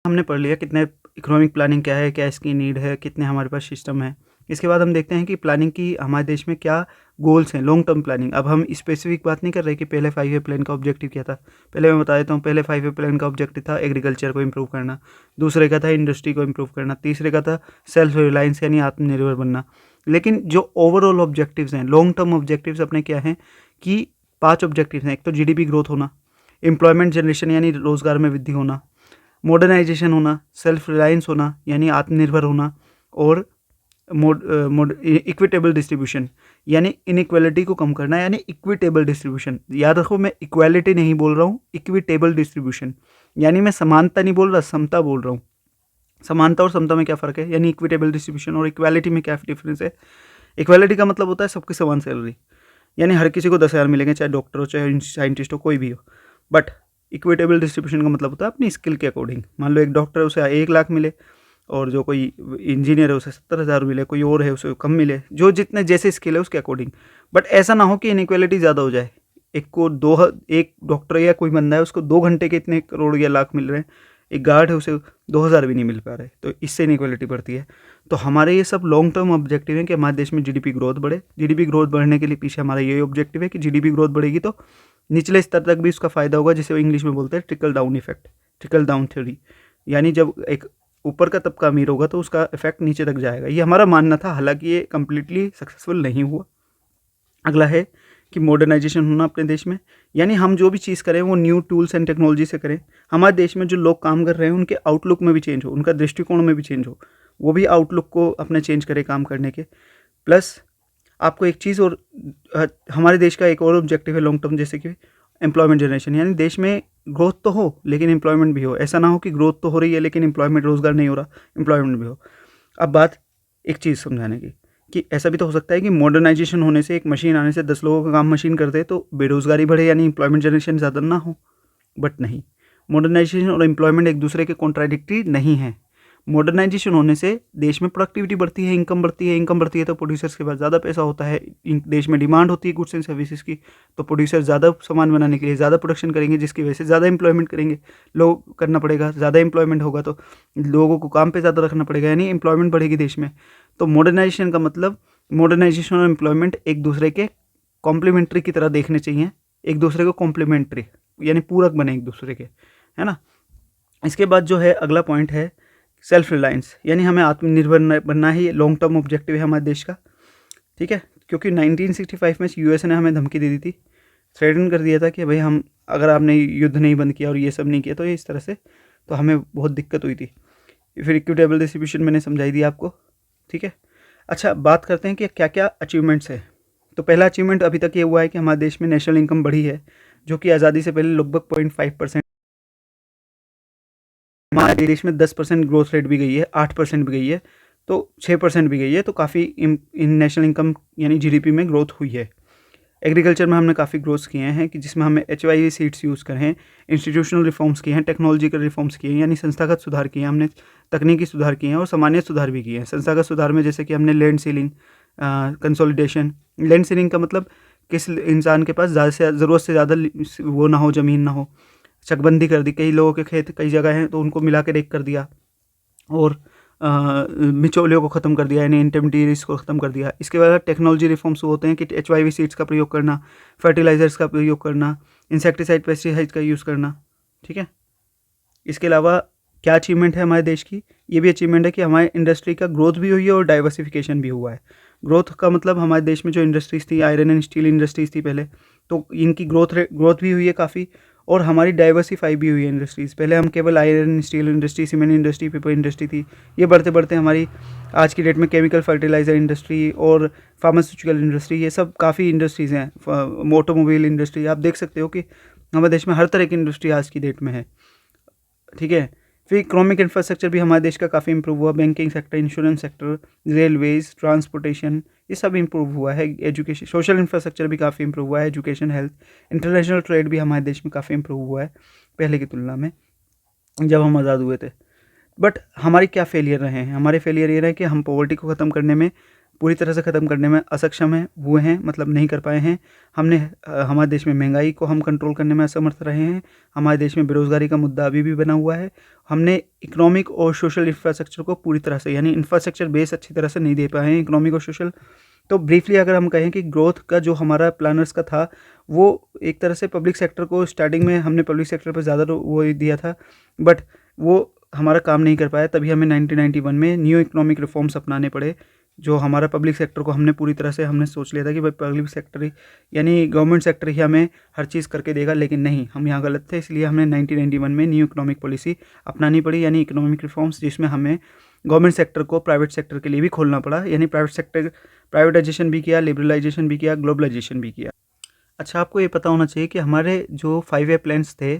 हमने पढ़ लिया कितने इकोनॉमिक प्लानिंग क्या है, क्या इसकी नीड है, कितने हमारे पास सिस्टम है। इसके बाद हम देखते हैं कि प्लानिंग की हमारे देश में क्या गोल्स हैं, लॉन्ग टर्म प्लानिंग। अब हम स्पेसिफिक बात नहीं कर रहे कि पहले 5 ईयर प्लान का ऑब्जेक्टिव क्या था। पहले मैं बता देता हूँ, पहले 5 ईयर प्लान का ऑब्जेक्टिव था एग्रीकल्चर को इम्प्रूव करना, दूसरे का था इंडस्ट्री को इम्प्रूव करना, तीसरे का था सेल्फ रिलायंस यानी आत्मनिर्भर बनना। लेकिन जो ओवरऑल ऑब्जेक्टिव्स हैं, लॉन्ग टर्म ऑब्जेक्टिव्स अपने क्या हैं कि 5 ऑब्जेक्टिव्स हैं। एक तो जीडीपी ग्रोथ होना, एम्प्लॉयमेंट जनरेशन यानी रोजगार में वृद्धि होना, मॉडर्नाइजेशन होना, सेल्फ रिलायंस होना यानी आत्मनिर्भर होना, और इक्विटेबल डिस्ट्रीब्यूशन यानी इनइक्वालिटी को कम करना यानी इक्विटेबल डिस्ट्रीब्यूशन। याद रखो, मैं इक्वालिटी नहीं बोल रहा हूँ, इक्विटेबल डिस्ट्रीब्यूशन यानी मैं समानता नहीं बोल रहा, समता बोल रहा हूँ। समानता और समता में क्या फ़र्क है, यानी इक्विटेबल डिस्ट्रीब्यूशन और इक्वालिटी में क्या डिफरेंस है। इक्वालिटी का मतलब होता है सबकी समान सैलरी, यानी हर किसी को 10,000 मिलेंगे, चाहे डॉक्टर हो चाहे साइंटिस्ट हो, कोई भी हो। बट इक्विटेबल डिस्ट्रीब्यूशन का मतलब होता है अपनी स्किल के अकॉर्डिंग। मान लो एक डॉक्टर है उसे 1 लाख मिले, और जो कोई इंजीनियर है उसे 70,000 मिले, कोई और है उसे कम मिले, जो जितने जैसे स्किल है उसके अकॉर्डिंग। बट ऐसा ना हो कि इनइक्वालिटी ज़्यादा हो जाए, एक डॉक्टर या कोई बंदा है उसको 2 घंटे के इतने करोड़ या लाख मिल रहे हैं, एक गार्ड है उसे 2,000 भी नहीं मिल पा रहे, तो इससे इनइक्वालिटी बढ़ती है। तो हमारे ये सब लॉन्ग टर्म ऑब्जेक्टिव है कि हमारे देश में जीडीपी ग्रोथ बढ़े। जीडीपी ग्रोथ बढ़ने के लिए पीछे हमारा ये ऑब्जेक्टिव है कि जीडीपी ग्रोथ बढ़ेगी तो निचले स्तर तक भी उसका फ़ायदा होगा, जिसे वो इंग्लिश में बोलते हैं trickle down effect, trickle down theory. यानी जब एक ऊपर का तबका अमीर होगा तो उसका इफेक्ट नीचे तक जाएगा। ये हमारा मानना था, हालांकि ये कम्प्लीटली सक्सेसफुल नहीं हुआ। अगला है कि मॉडर्नाइजेशन होना अपने देश में, यानी हम जो भी चीज़ करें वो न्यू टूल्स एंड टेक्नोलॉजी से करें। हमारे देश में जो लोग काम कर रहे हैं उनके आउटलुक में भी चेंज हो, उनका दृष्टिकोण में भी चेंज हो, वो भी आउटलुक को अपने चेंज करे काम करने के। प्लस आपको एक चीज़ और, हमारे देश का एक और ऑब्जेक्टिव है लॉन्ग टर्म, जैसे कि एम्प्लॉयमेंट जनरेशन, यानी देश में ग्रोथ तो हो लेकिन एम्प्लॉयमेंट भी हो। ऐसा ना हो कि ग्रोथ तो हो रही है लेकिन एम्प्लॉयमेंट, रोजगार नहीं हो रहा, एम्प्लॉयमेंट भी हो। अब बात एक चीज़ समझाने की कि ऐसा भी तो हो सकता है कि मॉडर्नाइजेशन होने से, एक मशीन आने से 10 लोगों का काम मशीन कर दे तो बेरोजगारी बढ़े यानी एम्प्लॉयमेंट जनरेशन ज़्यादा ना हो। बट नहीं, मॉडर्नाइजेशन और एम्प्लॉयमेंट एक दूसरे के कॉन्ट्राडिक्टरी नहीं है। मॉडर्नाइजेशन होने से देश में प्रोडक्टिविटी बढ़ती है, इनकम बढ़ती है, इनकम बढ़ती है तो प्रोड्यूसर्स के पास ज़्यादा पैसा होता है, देश में डिमांड होती है गुड्स एंड सर्विसेज की, तो प्रोड्यूसर ज़्यादा सामान बनाने के लिए ज़्यादा प्रोडक्शन करेंगे, जिसकी वजह से ज़्यादा एम्प्लॉयमेंट करेंगे, लोग करना पड़ेगा, ज़्यादा एम्प्लॉयमेंट होगा तो लोगों को काम पे ज़्यादा रखना पड़ेगा, यानी एम्प्लॉयमेंट बढ़ेगी देश में। तो मॉडर्नाइजेशन का मतलब, मॉडर्नाइजेशन और एम्प्लॉयमेंट एक दूसरे के कॉम्प्लीमेंट्री की तरह देखने चाहिए, एक दूसरे को कॉम्प्लीमेंट्री यानी पूरक बने एक दूसरे के, है ना। इसके बाद जो है अगला पॉइंट है सेल्फ रिलायंस, यानी हमें आत्मनिर्भर बनना ही लॉन्ग टर्म ऑब्जेक्टिव है हमारे देश का, ठीक है। क्योंकि 1965 में यूएस ने हमें धमकी दे दी थी, थ्रेटन कर दिया था कि भाई हम, अगर आपने युद्ध नहीं बंद किया और ये सब नहीं किया तो ये इस तरह से, तो हमें बहुत दिक्कत हुई थी। फिर इक्विटेबल डिस्ट्रीब्यूशन मैंने समझाई दी आपको, ठीक है। अच्छा, बात करते हैं कि क्या क्या अचीवमेंट्स है। तो पहला अचीवमेंट अभी तक ये हुआ है कि हमारे देश में नेशनल इनकम बढ़ी है, जो कि आज़ादी से पहले लगभग 0.5%, हमारे देश में 10% ग्रोथ रेट भी गई है, 8% भी गई है, तो 6% भी गई है, तो काफ़ी इन नेशनल इनकम यानी जीडीपी में ग्रोथ हुई है। एग्रीकल्चर में हमने काफ़ी ग्रोथ किए हैं कि जिसमें हमें HYV सीड्स यूज़ करे हैं, इंस्टीट्यूशनल रिफॉर्म्स किए हैं, टेक्नोलॉजिकल रिफॉर्म्स किए हैं, यानी संस्थागत सुधार किए हैं हमने, तकनीकी सुधार किए हैं और सामान्य सुधार भी किए हैं। संस्थागत सुधार में जैसे कि हमने land ceiling, consolidation. Land ceiling का मतलब किस इंसान के पास ज़्यादा से ज़रूरत से ज़्यादा वो ना हो, ज़मीन ना हो, चकबंदी कर दी, कई लोगों के खेत कई जगह हैं तो उनको मिला के एक कर दिया, और बिचौलियों को ख़त्म कर दिया, यानी इंटरमीडिएट्स को ख़त्म कर दिया। इसके बाद टेक्नोलॉजी रिफॉर्म्स होते हैं कि HYV सीड्स का प्रयोग करना, फर्टिलाइजर्स का प्रयोग करना, इंसेक्टिसाइड पेस्टिसाइड का यूज़ करना, ठीक है। इसके अलावा क्या अचीवमेंट है हमारे देश की, ये भी अचीवमेंट है कि हमारे इंडस्ट्री का ग्रोथ भी हुई है और डाइवर्सिफिकेशन भी हुआ है। ग्रोथ का मतलब हमारे देश में जो इंडस्ट्रीज़ थी, आयरन एंड स्टील इंडस्ट्रीज़ थी पहले, तो इनकी ग्रोथ भी हुई है काफ़ी, और हमारी डाइवर्सिफाई भी हुई है इंडस्ट्रीज़। पहले हम केवल iron steel industry, cement industry, paper industry थी, ये बढ़ते बढ़ते हमारी आज की डेट में केमिकल फर्टिलाइज़र इंडस्ट्री और फार्मास्यूटिकल इंडस्ट्री, ये सब काफ़ी इंडस्ट्रीज़ हैं। ऑटोमोबाइल इंडस्ट्री, आप देख सकते हो कि हमारे देश में हर तरह की इंडस्ट्री आज की डेट में है, ठीक है। फिर इकोनॉमिक इंफ्रास्ट्रक्चर भी हमारे देश का काफ़ी इंप्रूव हुआ, banking sector, insurance sector, railways, transportation, ये सब इंप्रूव हुआ है। एजुकेशन, सोशल इंफ्रास्ट्रक्चर भी काफ़ी इंप्रूव हुआ है, एजुकेशन, हेल्थ, इंटरनेशनल ट्रेड भी हमारे देश में काफ़ी इंप्रूव हुआ है पहले की तुलना में जब हम आज़ाद हुए थे। बट हमारे क्या फेलियर रहे हैं, हमारे फेलियर ये रहे कि हम पॉवर्टी को ख़त्म करने में पूरी तरह से ख़त्म करने में असक्षम हैं, हुए हैं, मतलब नहीं कर पाए हैं। हमने हमारे देश में महंगाई को हम कंट्रोल करने में असमर्थ रहे हैं। हमारे देश में बेरोज़गारी का मुद्दा अभी भी बना हुआ है। हमने इकोनॉमिक और सोशल इंफ्रास्ट्रक्चर को पूरी तरह से, यानी इंफ्रास्ट्रक्चर बेस अच्छी तरह से नहीं दे पाए हैं, इकोनॉमिक और सोशल। तो ब्रीफली अगर हम कहें कि ग्रोथ का जो हमारा प्लानर्स का था, वो एक तरह से पब्लिक सेक्टर को स्टार्टिंग में हमने पब्लिक सेक्टर पर ज़्यादा वो दिया था, बट वो हमारा काम नहीं कर पाया। तभी हमें 1991 में न्यू इकोनॉमिक रिफॉर्म्स अपनाने पड़े। जो हमारा पब्लिक सेक्टर को हमने पूरी तरह से हमने सोच लिया था कि भाई पब्लिक सेक्टर ही, यानी गवर्नमेंट सेक्टर ही हमें हर चीज़ करके देगा, लेकिन नहीं, हम यहाँ गलत थे। इसलिए हमें 1991 में न्यू इकोनॉमिक पॉलिसी अपनानी पड़ी, यानी इकोनॉमिक रिफॉर्म्स, जिसमें हमें गवर्नमेंट सेक्टर को प्राइवेट सेक्टर के लिए भी खोलना पड़ा, यानी प्राइवेट सेक्टर प्राइवेटाइजेशन भी किया, लिबरलाइजेशन भी किया, ग्लोबलाइजेशन भी किया। अच्छा, आपको ये पता होना चाहिए कि हमारे जो 5 ईयर प्लान्स थे,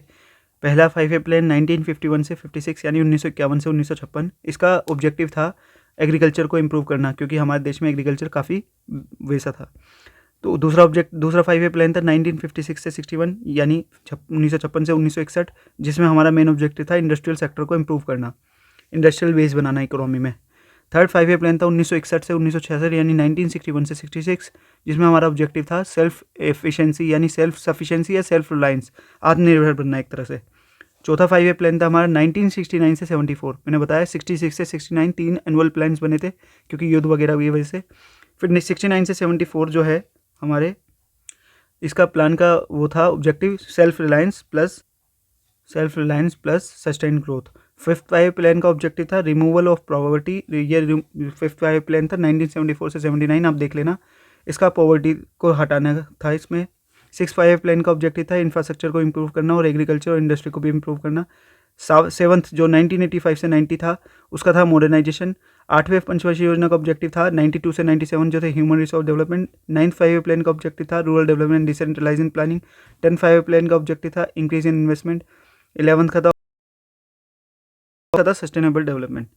पहला 5 ईयर प्लान 1951 से 56 यानी 1951 से 1956, इसका ऑब्जेक्टिव था एग्रीकल्चर को इम्प्रूव करना, क्योंकि हमारे देश में एग्रीकल्चर काफ़ी वैसा था। तो दूसरा 5 ईयर प्लान था 1956 से 61 यानी 1956 से 1961, जिसमें हमारा मेन ऑब्जेक्टिव था इंडस्ट्रियल सेक्टर को इम्प्रूव करना, इंडस्ट्रियल बेस बनाना इकोनॉमी में। थर्ड 5 ईयर प्लान था 1961 से 1966 यानी 1961 से 66, जिसमें हमारा ऑब्जेक्टिव था सेल्फ एफिशिएंसी यानी सेल्फ सफिशिएंसी या सेल्फ रिलायंस, आत्मनिर्भर बनना एक तरह से। चौथा 5 ईयर प्लान था हमारा 1969 से 74, मैंने बताया 66 से 69 3 एनुअल प्लान्स बने थे, क्योंकि युद्ध वगैरह हुई वजह से। फिर 69 से 74 जो है हमारे, इसका प्लान का वो था objective self reliance plus sustain growth. Fifth 5 plan का ऑब्जेक्टिव था रिमूवल ऑफ पॉवर्टी। ये फिफ्थ 5 प्लान था 1974 से 79, आप देख लेना, इसका पॉवर्टी को हटाना था इसमें। 6 5 प्लान का ऑब्जेक्टिव था इंफ्रास्ट्रक्चर को इम्प्रूव करना और एग्रीकल्चर और इंडस्ट्री को भी इम्प्रूव करना। 7th जो 1985 से 90 था, उसका था मॉडर्नाइजेशन। 8वें पंचवर्षीय योजना का ऑब्जेक्टिव था 92 से 97 जो थे human resource development. 9th 5 year plan का ऑब्जेक्टिव था rural development decentralising planning. 10th 5 year plan का ऑब्जेक्टिव था इंक्रीज इन इन्वेस्टमेंट। 11th का था सस्टेनेबल डेवलपमेंट।